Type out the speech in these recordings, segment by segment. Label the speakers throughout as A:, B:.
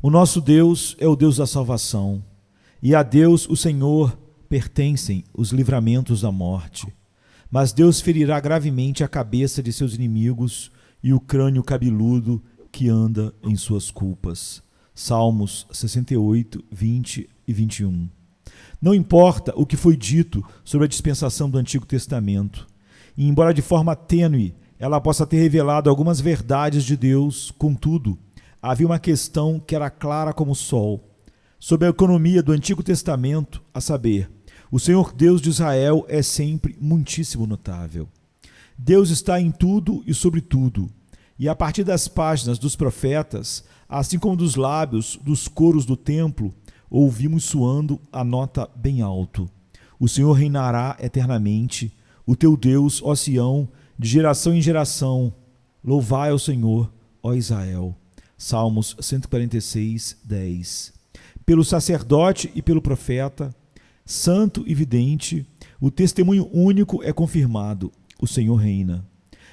A: O nosso Deus é o Deus da salvação, e a Deus, o Senhor, pertencem os livramentos da morte. Mas Deus ferirá gravemente a cabeça de seus inimigos e o crânio cabeludo que anda em suas culpas. Salmos 68, 20 e 21. Não importa o que foi dito sobre a dispensação do Antigo Testamento, e embora de forma tênue ela possa ter revelado algumas verdades de Deus, contudo, havia uma questão que era clara como o sol. Sob a economia do Antigo Testamento, a saber, o Senhor Deus de Israel é sempre muitíssimo notável. Deus está em tudo e sobre tudo, e a partir das páginas dos profetas, assim como dos lábios dos coros do templo, ouvimos soando a nota bem alto. O Senhor reinará eternamente, o teu Deus, ó Sião, de geração em geração. Louvai ao Senhor, ó Israel. Salmos 146, 10. Pelo sacerdote e pelo profeta, santo e vidente, o testemunho único é confirmado: o Senhor reina.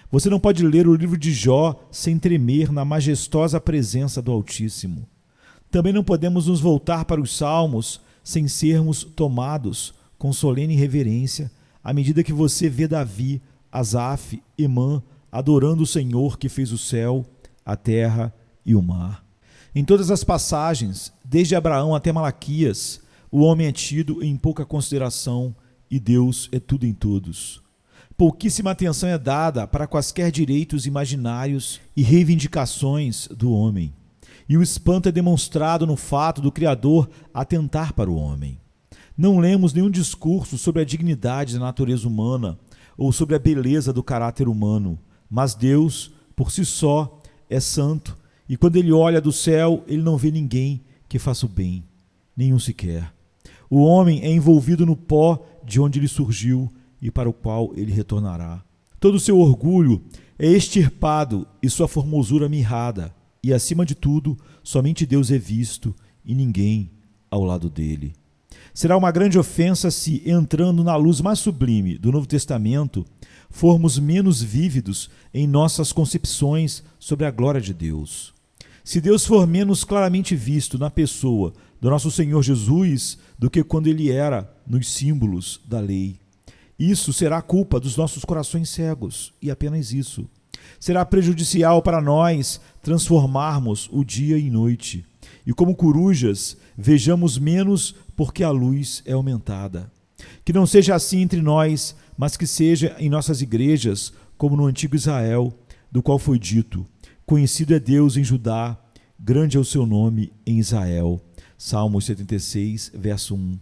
A: Você não pode ler o livro de Jó sem tremer na majestosa presença do Altíssimo. Também não podemos nos voltar para os Salmos sem sermos tomados com solene reverência à medida que você vê Davi, Asaf, Emã adorando o Senhor que fez o céu, a terra e o mar. Em todas as passagens, desde Abraão até Malaquias, o homem é tido em pouca consideração e Deus é tudo em todos. Pouquíssima atenção é dada para quaisquer direitos imaginários e reivindicações do homem. E o espanto é demonstrado no fato do Criador atentar para o homem. Não lemos nenhum discurso sobre a dignidade da natureza humana ou sobre a beleza do caráter humano, mas Deus, por si só, é santo, e quando ele olha do céu, ele não vê ninguém que faça o bem, nenhum sequer. O homem é envolvido no pó de onde ele surgiu e para o qual ele retornará. Todo o seu orgulho é extirpado e sua formosura mirrada, e acima de tudo, somente Deus é visto e ninguém ao lado dele. Será uma grande ofensa se, entrando na luz mais sublime do Novo Testamento, formos menos vívidos em nossas concepções sobre a glória de Deus. Se Deus for menos claramente visto na pessoa do nosso Senhor Jesus do que quando ele era nos símbolos da lei, isso será culpa dos nossos corações cegos, e apenas isso. Será prejudicial para nós transformarmos o dia em noite, e como corujas vejamos menos porque a luz é aumentada. Que não seja assim entre nós, mas que seja em nossas igrejas, como no antigo Israel, do qual foi dito: conhecido é Deus em Judá, grande é o seu nome em Israel. Salmos 76, verso 1.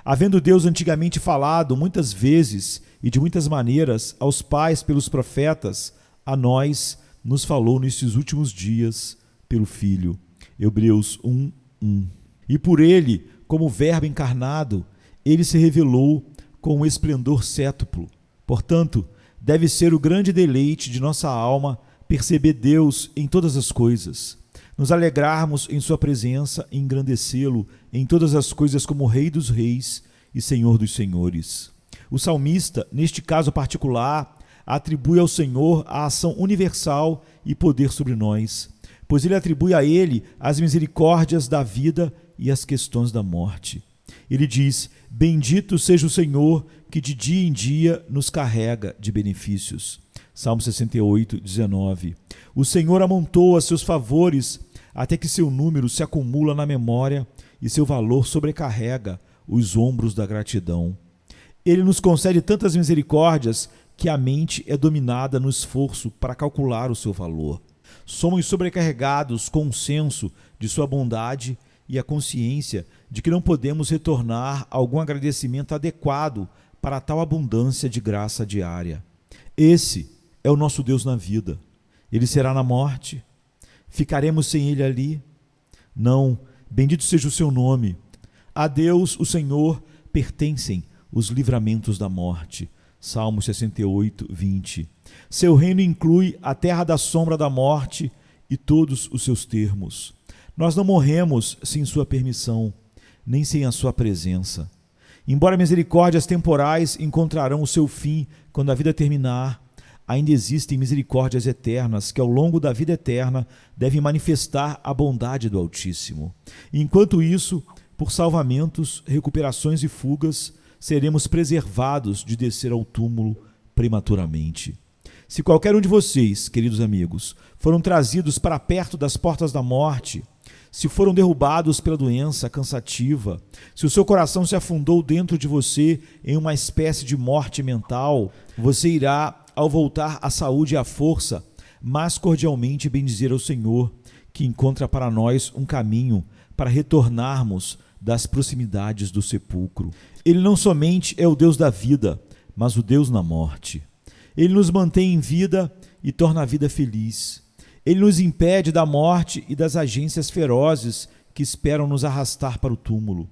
A: Havendo Deus antigamente falado muitas vezes e de muitas maneiras aos pais pelos profetas, a nós nos falou nestes últimos dias pelo Filho. Hebreus 1, 1. E por ele, como verbo encarnado, ele se revelou com um esplendor cétuplo. Portanto, deve ser o grande deleite de nossa alma perceber Deus em todas as coisas, nos alegrarmos em sua presença e engrandecê-lo em todas as coisas como Rei dos Reis e Senhor dos Senhores. O salmista, neste caso particular, atribui ao Senhor a ação universal e poder sobre nós, pois ele atribui a ele as misericórdias da vida e as questões da morte. Ele diz: bendito seja o Senhor que de dia em dia nos carrega de benefícios. Salmo 68, 19. O Senhor amontoa seus favores até que seu número se acumula na memória e seu valor sobrecarrega os ombros da gratidão. Ele nos concede tantas misericórdias que a mente é dominada no esforço para calcular o seu valor. Somos sobrecarregados com o senso de sua bondade e a consciência de que não podemos retornar algum agradecimento adequado para tal abundância de graça diária. Esse é o nosso Deus na vida. Ele será na morte? Ficaremos sem ele ali? Não, bendito seja o seu nome. A Deus, o Senhor, pertencem os livramentos da morte. Salmo 68, 20. Seu reino inclui a terra da sombra da morte e todos os seus termos. Nós não morremos sem sua permissão, nem sem a sua presença. Embora misericórdias temporais encontrarão o seu fim quando a vida terminar, ainda existem misericórdias eternas que ao longo da vida eterna devem manifestar a bondade do Altíssimo. Enquanto isso, por salvamentos, recuperações e fugas, seremos preservados de descer ao túmulo prematuramente. Se qualquer um de vocês, queridos amigos, foram trazidos para perto das portas da morte, se foram derrubados pela doença cansativa, se o seu coração se afundou dentro de você em uma espécie de morte mental, você irá, ao voltar à saúde e à força, mais cordialmente bendizer ao Senhor, que encontra para nós um caminho para retornarmos das proximidades do sepulcro. Ele não somente é o Deus da vida, mas o Deus na morte. Ele nos mantém em vida e torna a vida feliz. Ele nos impede da morte e das agências ferozes que esperam nos arrastar para o túmulo.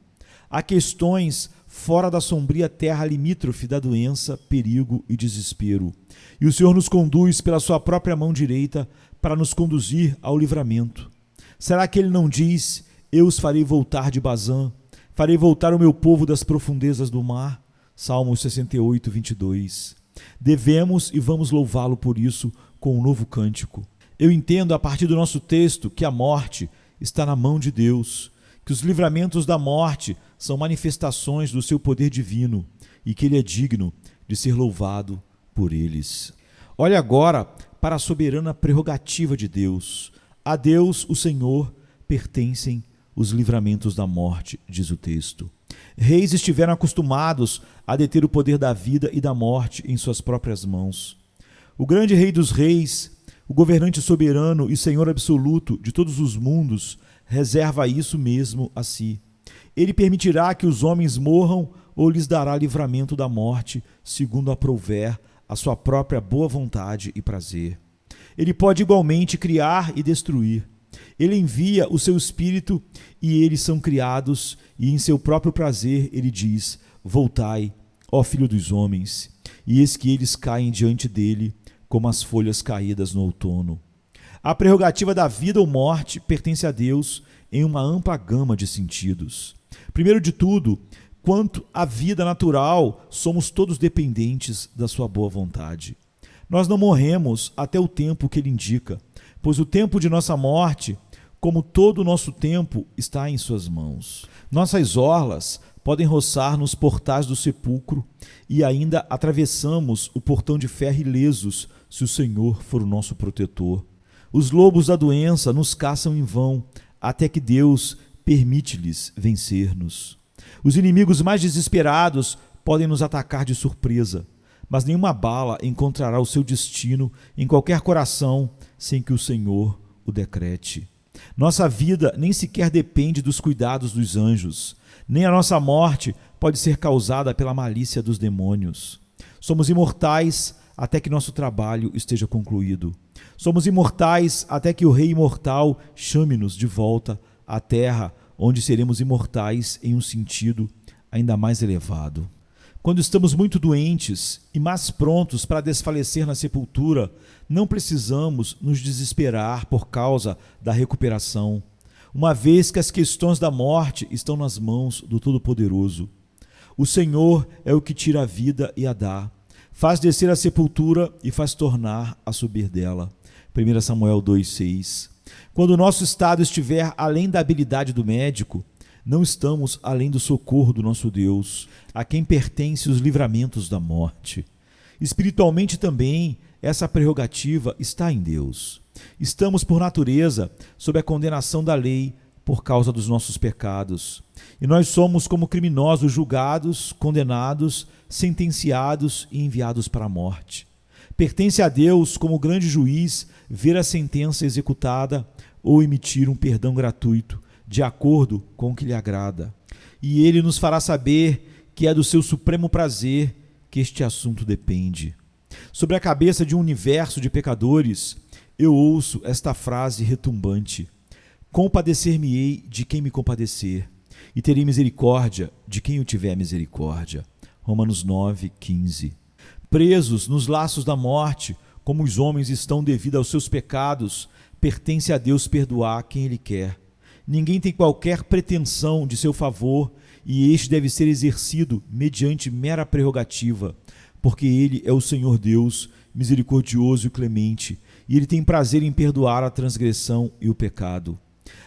A: Há questões fora da sombria terra limítrofe da doença, perigo e desespero. E o Senhor nos conduz pela sua própria mão direita para nos conduzir ao livramento. Será que Ele não diz: eu os farei voltar de Bazã, farei voltar o meu povo das profundezas do mar? Salmos 68, 22. Devemos e vamos louvá-lo por isso com um novo cântico. Eu entendo a partir do nosso texto que a morte está na mão de Deus, que os livramentos da morte são manifestações do seu poder divino e que Ele é digno de ser louvado por eles. Olhe agora para a soberana prerrogativa de Deus. A Deus, o Senhor, pertencem os livramentos da morte, diz o texto. Reis estiveram acostumados a deter o poder da vida e da morte em suas próprias mãos. O grande Rei dos Reis, o governante soberano e Senhor absoluto de todos os mundos, reserva isso mesmo a si. Ele permitirá que os homens morram ou lhes dará livramento da morte, segundo aprouver a sua própria boa vontade e prazer. Ele pode igualmente criar e destruir. Ele envia o seu Espírito e eles são criados, e em seu próprio prazer ele diz: voltai, ó Filho dos homens, e eis que eles caem diante dele, como as folhas caídas no outono. A prerrogativa da vida ou morte pertence a Deus em uma ampla gama de sentidos. Primeiro de tudo, quanto à vida natural, somos todos dependentes da sua boa vontade. Nós não morremos até o tempo que ele indica, pois o tempo de nossa morte, como todo o nosso tempo, está em suas mãos. Nossas orlas podem roçar nos portais do sepulcro e ainda atravessamos o portão de ferro ilesos se o Senhor for o nosso protetor. Os lobos da doença nos caçam em vão, até que Deus permite-lhes vencer-nos. Os inimigos mais desesperados podem nos atacar de surpresa, mas nenhuma bala encontrará o seu destino em qualquer coração sem que o Senhor o decrete. Nossa vida nem sequer depende dos cuidados dos anjos, nem a nossa morte pode ser causada pela malícia dos demônios. Somos imortais até que nosso trabalho esteja concluído. Somos imortais até que o Rei imortal chame-nos de volta à terra, onde seremos imortais em um sentido ainda mais elevado. Quando estamos muito doentes e mais prontos para desfalecer na sepultura, não precisamos nos desesperar por causa da recuperação, uma vez que as questões da morte estão nas mãos do Todo-Poderoso. O Senhor é o que tira a vida e a dá, faz descer a sepultura e faz tornar a subir dela. 1 Samuel 2,6. Quando o nosso estado estiver além da habilidade do médico, não estamos além do socorro do nosso Deus, a quem pertencem os livramentos da morte. Espiritualmente também, essa prerrogativa está em Deus. Estamos, por natureza, sob a condenação da lei por causa dos nossos pecados. E nós somos como criminosos julgados, condenados, sentenciados e enviados para a morte. Pertence a Deus, como grande juiz, ver a sentença executada ou emitir um perdão gratuito, de acordo com o que lhe agrada. E ele nos fará saber que é do seu supremo prazer que este assunto depende. Sobre a cabeça de um universo de pecadores, eu ouço esta frase retumbante: compadecer-me-ei de quem me compadecer, e terei misericórdia de quem eu tiver misericórdia. Romanos 9:15. Presos nos laços da morte, como os homens estão devido aos seus pecados, pertence a Deus perdoar quem Ele quer. Ninguém tem qualquer pretensão de seu favor, e este deve ser exercido mediante mera prerrogativa, porque Ele é o Senhor Deus, misericordioso e clemente, e Ele tem prazer em perdoar a transgressão e o pecado.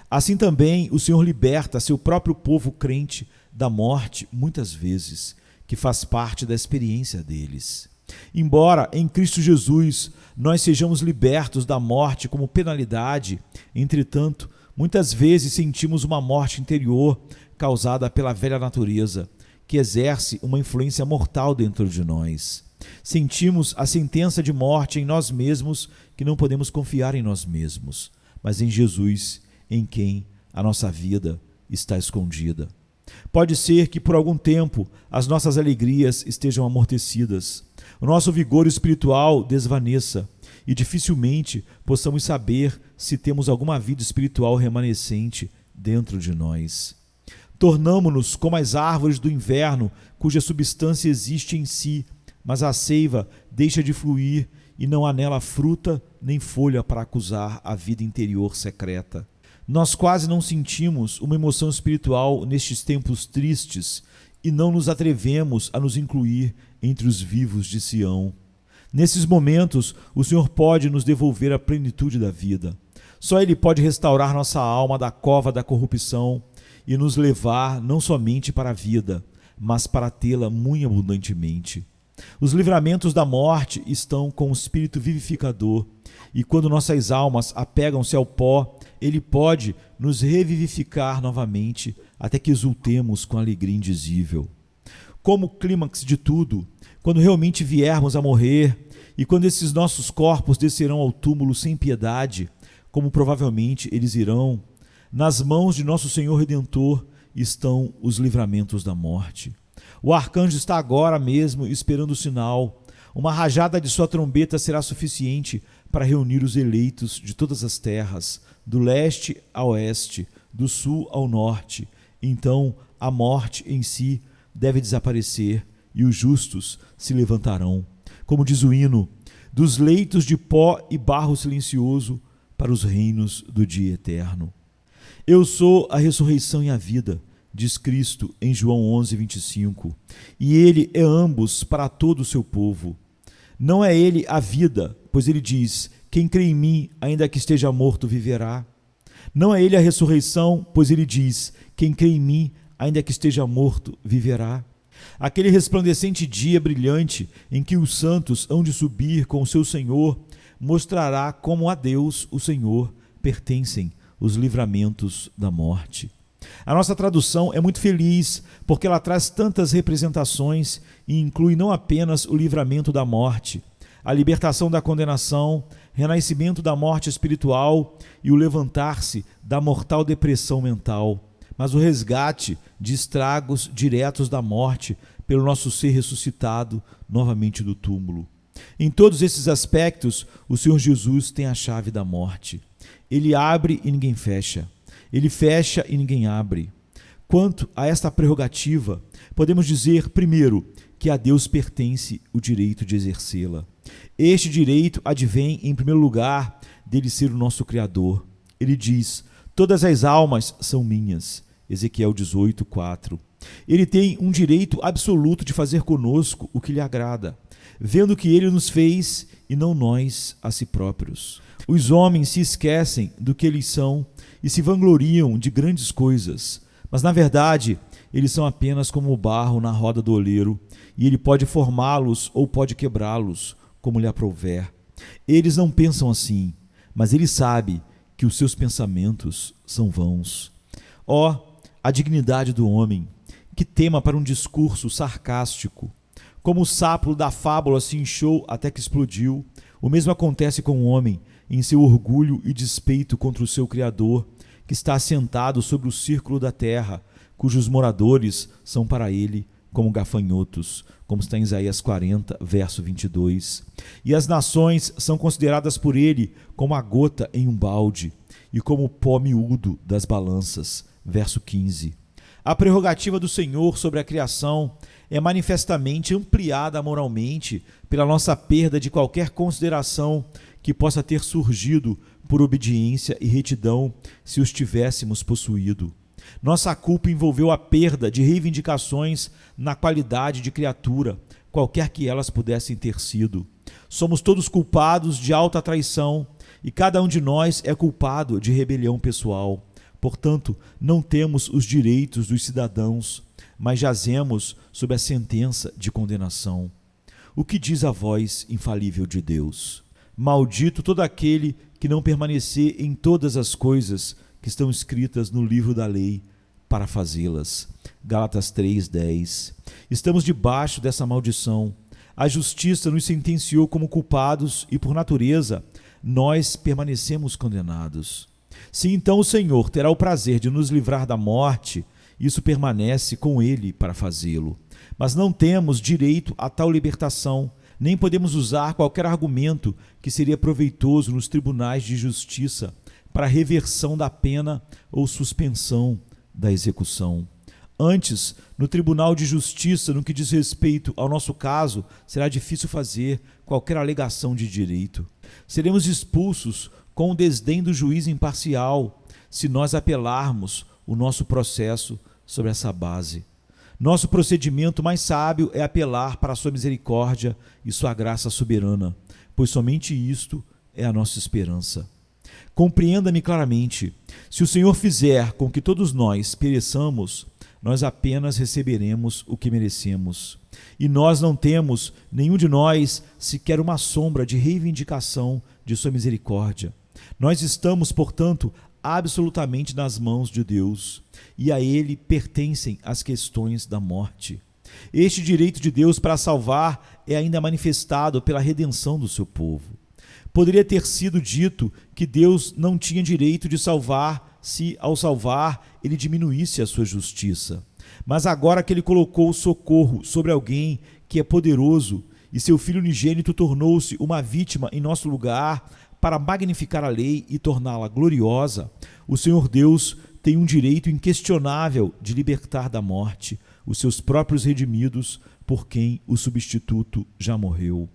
A: Assim também o Senhor liberta seu próprio povo crente da morte, muitas vezes, que faz parte da experiência deles. Embora em Cristo Jesus nós sejamos libertos da morte como penalidade, entretanto, muitas vezes sentimos uma morte interior causada pela velha natureza, que exerce uma influência mortal dentro de nós. Sentimos a sentença de morte em nós mesmos, que não podemos confiar em nós mesmos, mas em Jesus, em quem a nossa vida está escondida. Pode ser que por algum tempo as nossas alegrias estejam amortecidas, o nosso vigor espiritual desvaneça e dificilmente possamos saber se temos alguma vida espiritual remanescente dentro de nós. Tornamo-nos como as árvores do inverno, cuja substância existe em si, mas a seiva deixa de fluir e não há nela fruta nem folha para acusar a vida interior secreta. Nós quase não sentimos uma emoção espiritual nestes tempos tristes e não nos atrevemos a nos incluir entre os vivos de Sião. Nesses momentos, o Senhor pode nos devolver a plenitude da vida. Só Ele pode restaurar nossa alma da cova da corrupção e nos levar não somente para a vida, mas para tê-la muito abundantemente. Os livramentos da morte estão com o Espírito vivificador, e quando nossas almas apegam-se ao pó, Ele pode nos revivificar novamente, até que exultemos com alegria indizível. Como clímax de tudo, quando realmente viermos a morrer, e quando esses nossos corpos descerão ao túmulo sem piedade, como provavelmente eles irão, nas mãos de nosso Senhor Redentor estão os livramentos da morte. O arcanjo está agora mesmo esperando o sinal. Uma rajada de sua trombeta será suficiente para reunir os eleitos de todas as terras, do leste a oeste, do sul ao norte. Então a morte em si deve desaparecer e os justos se levantarão. Como diz o hino, dos leitos de pó e barro silencioso para os reinos do dia eterno. Eu sou a ressurreição e a vida, diz Cristo em João 11:25, e Ele é ambos para todo o seu povo. Não é Ele a vida, pois Ele diz, quem crê em mim, ainda que esteja morto, viverá. Não é Ele a ressurreição, pois Ele diz, quem crê em mim, ainda que esteja morto, viverá. Aquele resplandecente dia brilhante em que os santos hão de subir com o seu Senhor, mostrará como a Deus, o Senhor, pertencem os livramentos da morte. A nossa tradução é muito feliz, porque ela traz tantas representações e inclui não apenas o livramento da morte, a libertação da condenação, renascimento da morte espiritual e o levantar-se da mortal depressão mental, mas o resgate de estragos diretos da morte pelo nosso ser ressuscitado novamente do túmulo. Em todos esses aspectos, o Senhor Jesus tem a chave da morte. Ele abre e ninguém fecha. Ele fecha e ninguém abre. Quanto a esta prerrogativa, podemos dizer, primeiro, que a Deus pertence o direito de exercê-la. Este direito advém, em primeiro lugar, dele ser o nosso Criador. Ele diz, todas as almas são minhas. Ezequiel 18:4. Ele tem um direito absoluto de fazer conosco o que lhe agrada, vendo que ele nos fez e não nós a si próprios. Os homens se esquecem do que eles são e se vangloriam de grandes coisas, mas na verdade eles são apenas como o barro na roda do oleiro, e ele pode formá-los ou pode quebrá-los, como lhe aprouver. Eles não pensam assim, mas ele sabe que os seus pensamentos são vãos. Ó, a dignidade do homem, que tema para um discurso sarcástico. Como o sapo da fábula se inchou até que explodiu, o mesmo acontece com o homem em seu orgulho e despeito contra o seu Criador, que está assentado sobre o círculo da terra, cujos moradores são para ele como gafanhotos, como está em Isaías 40, verso 22. E as nações são consideradas por ele como a gota em um balde e como o pó miúdo das balanças, verso 15. A prerrogativa do Senhor sobre a criação é manifestamente ampliada moralmente pela nossa perda de qualquer consideração que possa ter surgido por obediência e retidão se os tivéssemos possuído. Nossa culpa envolveu a perda de reivindicações na qualidade de criatura, qualquer que elas pudessem ter sido. Somos todos culpados de alta traição e cada um de nós é culpado de rebelião pessoal. Portanto, não temos os direitos dos cidadãos, mas jazemos sob a sentença de condenação. O que diz a voz infalível de Deus? Maldito todo aquele que não permanecer em todas as coisas que estão escritas no livro da lei para fazê-las. Gálatas 3:10. Estamos debaixo dessa maldição. A justiça nos sentenciou como culpados e, por natureza, nós permanecemos condenados. Se então o Senhor terá o prazer de nos livrar da morte, isso permanece com Ele para fazê-lo. Mas não temos direito a tal libertação, nem podemos usar qualquer argumento que seria proveitoso nos tribunais de justiça para reversão da pena ou suspensão da execução. Antes, no Tribunal de Justiça, no que diz respeito ao nosso caso, será difícil fazer qualquer alegação de direito. Seremos expulsos com o desdém do juiz imparcial se nós apelarmos o nosso processo sobre essa base. Nosso procedimento mais sábio é apelar para a sua misericórdia e sua graça soberana, pois somente isto é a nossa esperança. Compreenda-me claramente: se o Senhor fizer com que todos nós pereçamos, nós apenas receberemos o que merecemos. E nós não temos, nenhum de nós, sequer uma sombra de reivindicação de sua misericórdia. Nós estamos, portanto, absolutamente nas mãos de Deus, e a Ele pertencem as questões da morte. Este direito de Deus para salvar é ainda manifestado pela redenção do seu povo. Poderia ter sido dito que Deus não tinha direito de salvar se, ao salvar, Ele diminuísse a sua justiça. Mas agora que Ele colocou o socorro sobre alguém que é poderoso e seu Filho unigênito tornou-se uma vítima em nosso lugar para magnificar a lei e torná-la gloriosa, o Senhor Deus tem um direito inquestionável de libertar da morte os seus próprios redimidos, por quem o substituto já morreu.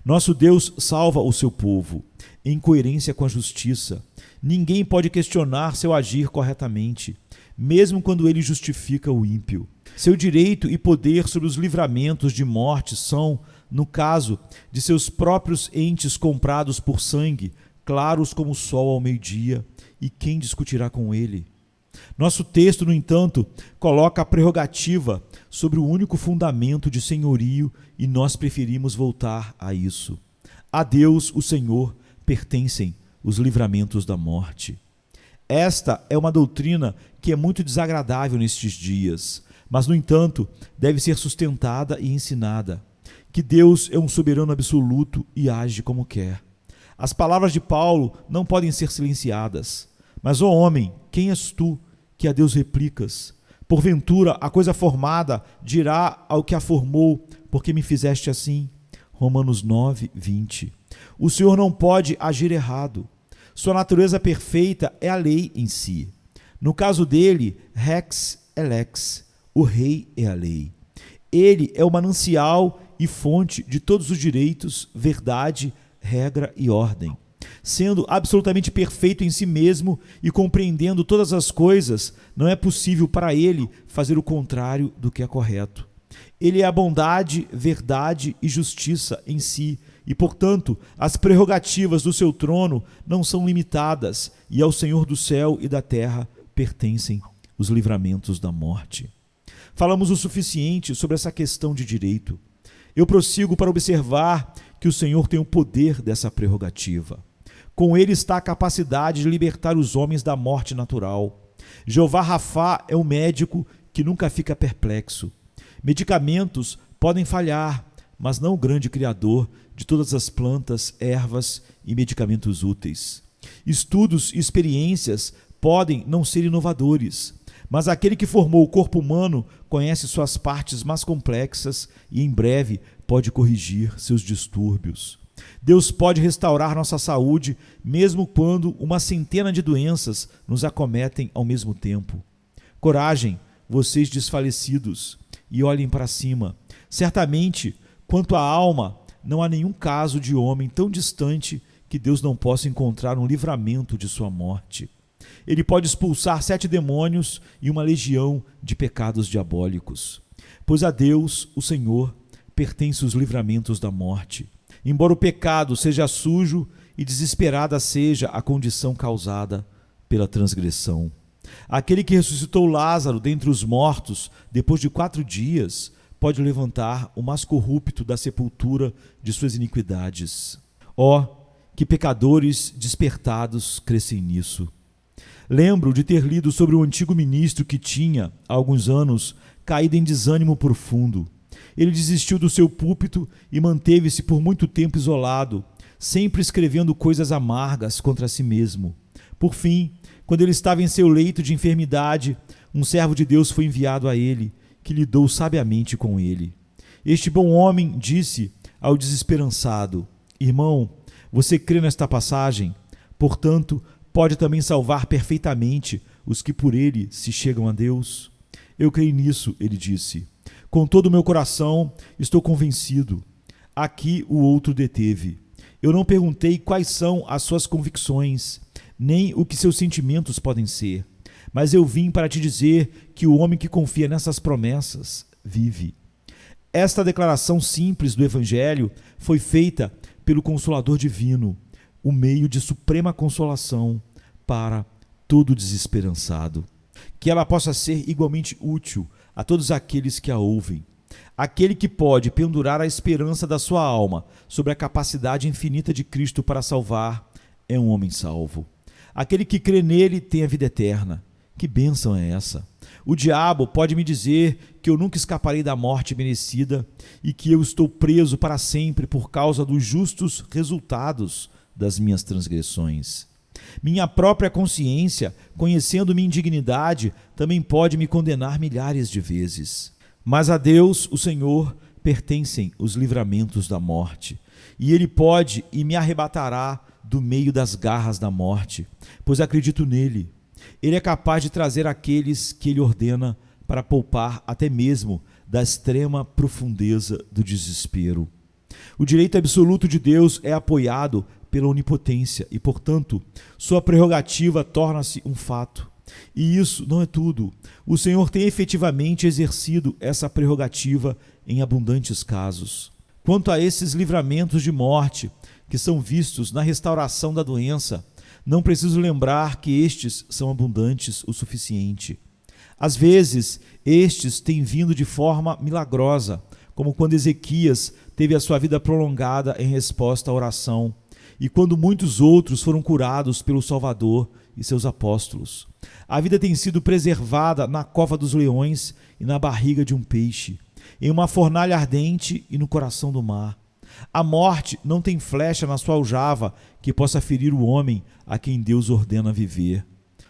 A: Nosso Deus salva o seu povo, em coerência com a justiça. Ninguém pode questionar seu agir corretamente, mesmo quando ele justifica o ímpio. Seu direito e poder sobre os livramentos de morte são, no caso de seus próprios entes comprados por sangue, claros como o sol ao meio-dia, e quem discutirá com ele? Nosso texto, no entanto, coloca a prerrogativa sobre o único fundamento de senhorio e nós preferimos voltar a isso. A Deus, o Senhor, pertencem os livramentos da morte. Esta é uma doutrina que é muito desagradável nestes dias, mas, no entanto, deve ser sustentada e ensinada. Que Deus é um soberano absoluto e age como quer. As palavras de Paulo não podem ser silenciadas. Mas, ó homem, quem és tu que a Deus replicas? Porventura, a coisa formada dirá ao que a formou, porque me fizeste assim? Romanos 9:20. O Senhor não pode agir errado. Sua natureza perfeita é a lei em si. No caso dele, rex é lex, o rei é a lei. Ele é o manancial e fonte de todos os direitos, verdade, regra e ordem. Sendo absolutamente perfeito em si mesmo e compreendendo todas as coisas, não é possível para ele fazer o contrário do que é correto. Ele é a bondade, verdade e justiça em si, e, portanto, as prerrogativas do seu trono não são limitadas, e ao Senhor do céu e da terra pertencem os livramentos da morte. Falamos o suficiente sobre essa questão de direito. Eu prossigo para observar que o Senhor tem o poder dessa prerrogativa. Com ele está a capacidade de libertar os homens da morte natural. Jeová Rafá é um médico que nunca fica perplexo. Medicamentos podem falhar, mas não o grande criador de todas as plantas, ervas e medicamentos úteis. Estudos e experiências podem não ser inovadores, mas aquele que formou o corpo humano conhece suas partes mais complexas e em breve pode corrigir seus distúrbios. Deus pode restaurar nossa saúde mesmo quando uma centena de doenças nos acometem ao mesmo tempo. Coragem, vocês desfalecidos, e olhem para cima. Certamente, quanto à alma, não há nenhum caso de homem tão distante que Deus não possa encontrar um livramento de sua morte. Ele pode expulsar 7 demônios e uma legião de pecados diabólicos. Pois a Deus, o Senhor, pertencem os livramentos da morte. Embora o pecado seja sujo e desesperada seja a condição causada pela transgressão. Aquele que ressuscitou Lázaro dentre os mortos, depois de 4 dias, pode levantar o mais corrupto da sepultura de suas iniquidades. Ó, que pecadores despertados crescem nisso. Lembro de ter lido sobre um antigo ministro que tinha, há alguns anos, caído em desânimo profundo. Ele desistiu do seu púlpito e manteve-se por muito tempo isolado, sempre escrevendo coisas amargas contra si mesmo. Por fim, quando ele estava em seu leito de enfermidade, um servo de Deus foi enviado a ele, que lidou sabiamente com ele. Este bom homem disse ao desesperançado: Irmão, você crê nesta passagem? Portanto, pode também salvar perfeitamente os que por ele se chegam a Deus? Eu creio nisso, ele disse. Com todo o meu coração, estou convencido. Aqui o outro deteve. Eu não perguntei quais são as suas convicções, nem o que seus sentimentos podem ser, mas eu vim para te dizer que o homem que confia nessas promessas vive. Esta declaração simples do Evangelho foi feita pelo Consolador Divino, o meio de suprema consolação para todo desesperançado. Que ela possa ser igualmente útil a todos aqueles que a ouvem. Aquele que pode pendurar a esperança da sua alma sobre a capacidade infinita de Cristo para salvar é um homem salvo. Aquele que crê nele tem a vida eterna. Que bênção é essa? O diabo pode me dizer que eu nunca escaparei da morte merecida e que eu estou preso para sempre por causa dos justos resultados das minhas transgressões. Minha própria consciência, conhecendo minha indignidade, também pode me condenar milhares de vezes. Mas a Deus, o Senhor, pertencem os livramentos da morte, e Ele pode e me arrebatará do meio das garras da morte, pois acredito nele. Ele é capaz de trazer aqueles que Ele ordena para poupar até mesmo da extrema profundeza do desespero. O direito absoluto de Deus é apoiado pela onipotência e, portanto, sua prerrogativa torna-se um fato. E isso não é tudo. O Senhor tem efetivamente exercido essa prerrogativa em abundantes casos. Quanto a esses livramentos de morte, que são vistos na restauração da doença, não preciso lembrar que estes são abundantes o suficiente. Às vezes, estes têm vindo de forma milagrosa, como quando Ezequias teve a sua vida prolongada em resposta à oração, e quando muitos outros foram curados pelo Salvador e seus apóstolos. A vida tem sido preservada na cova dos leões e na barriga de um peixe, em uma fornalha ardente e no coração do mar. A morte não tem flecha na sua aljava que possa ferir o homem a quem Deus ordena viver.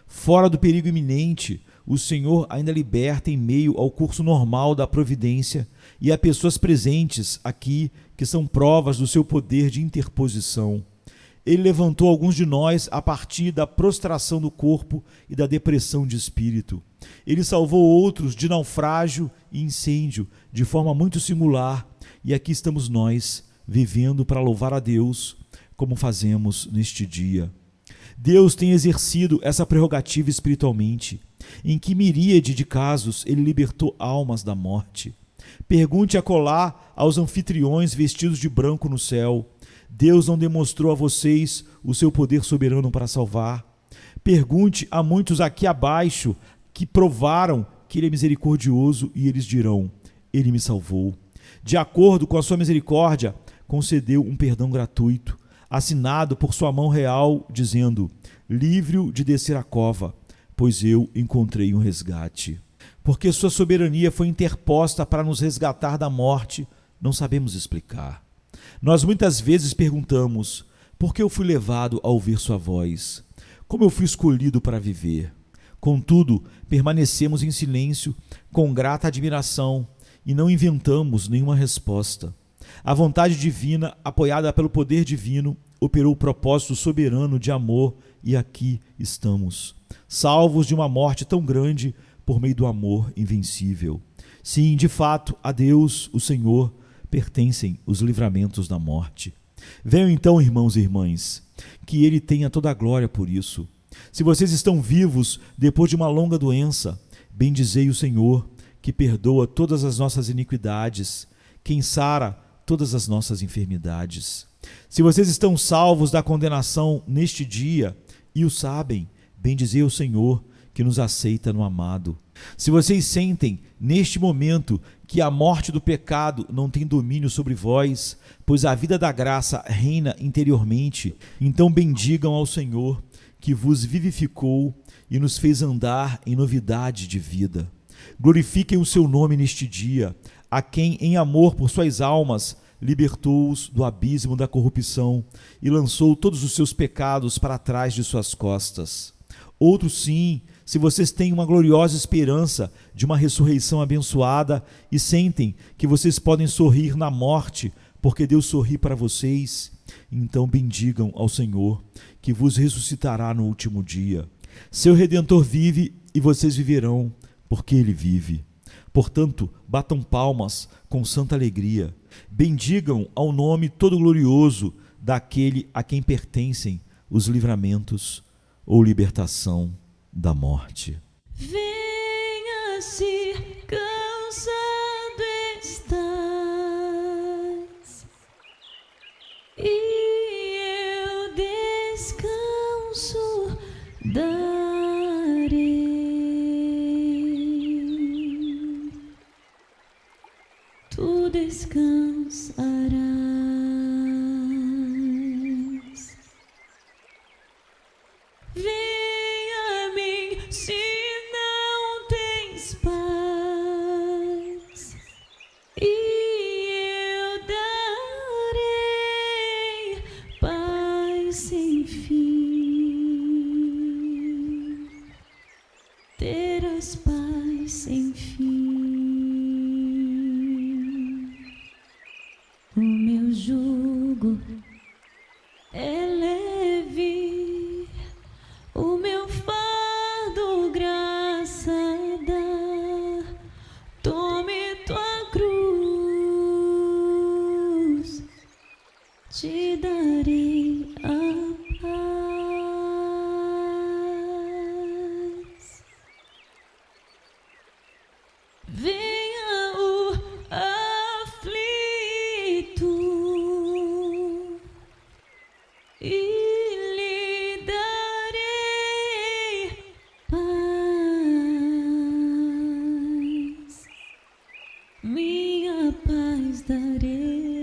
A: Fora do perigo iminente, o Senhor ainda liberta em meio ao curso normal da providência e há pessoas presentes aqui que são provas do seu poder de interposição. Ele levantou alguns de nós a partir da prostração do corpo e da depressão de espírito. Ele salvou outros de naufrágio e incêndio de forma muito singular, e aqui estamos nós, vivendo para louvar a Deus, como fazemos neste dia. Deus tem exercido essa prerrogativa espiritualmente. Em que miríade de casos ele libertou almas da morte. Pergunte acolá aos anfitriões vestidos de branco no céu: Deus não demonstrou a vocês o seu poder soberano para salvar? Pergunte a muitos aqui abaixo que provaram que Ele é misericordioso e eles dirão: Ele me salvou. De acordo com a sua misericórdia, concedeu um perdão gratuito, assinado por sua mão real, dizendo: livre-o de descer a cova, pois eu encontrei um resgate. Porque sua soberania foi interposta para nos resgatar da morte, não sabemos explicar. Nós muitas vezes perguntamos: por que eu fui levado a ouvir sua voz? Como eu fui escolhido para viver? Contudo, permanecemos em silêncio, com grata admiração, e não inventamos nenhuma resposta. A vontade divina, apoiada pelo poder divino, operou o propósito soberano de amor, e aqui estamos, salvos de uma morte tão grande por meio do amor invencível. Sim, de fato, a Deus, o Senhor, pertencem os livramentos da morte. Venham então, irmãos e irmãs, que Ele tenha toda a glória por isso. Se vocês estão vivos depois de uma longa doença, bendizei o Senhor, que perdoa todas as nossas iniquidades, quem sara todas as nossas enfermidades. Se vocês estão salvos da condenação neste dia e o sabem, bendizei o Senhor que nos aceita no amado. Se vocês sentem neste momento que a morte do pecado não tem domínio sobre vós, pois a vida da graça reina interiormente, então bendigam ao Senhor que vos vivificou e nos fez andar em novidade de vida. Glorifiquem o seu nome neste dia, a quem em amor por suas almas libertou-os do abismo da corrupção e lançou todos os seus pecados para trás de suas costas. Outros sim, se vocês têm uma gloriosa esperança de uma ressurreição abençoada e sentem que vocês podem sorrir na morte, porque Deus sorri para vocês, então bendigam ao Senhor, que vos ressuscitará no último dia. Seu Redentor vive e vocês viverão, porque Ele vive. Portanto, batam palmas com santa alegria. Bendigam ao nome todo glorioso daquele a quem pertencem os livramentos ou libertação da morte.
B: Venha, se cansado estás, e eu descanso darei. Tu descansarás. Venha a mim se não tens paz, e eu darei paz sem fim. Terás paz sem fim. O meu jugo é leve, o meu fardo graça dá. Tome tua cruz, te darei a paz. Venha o aflito e lhe darei paz, minha paz darei.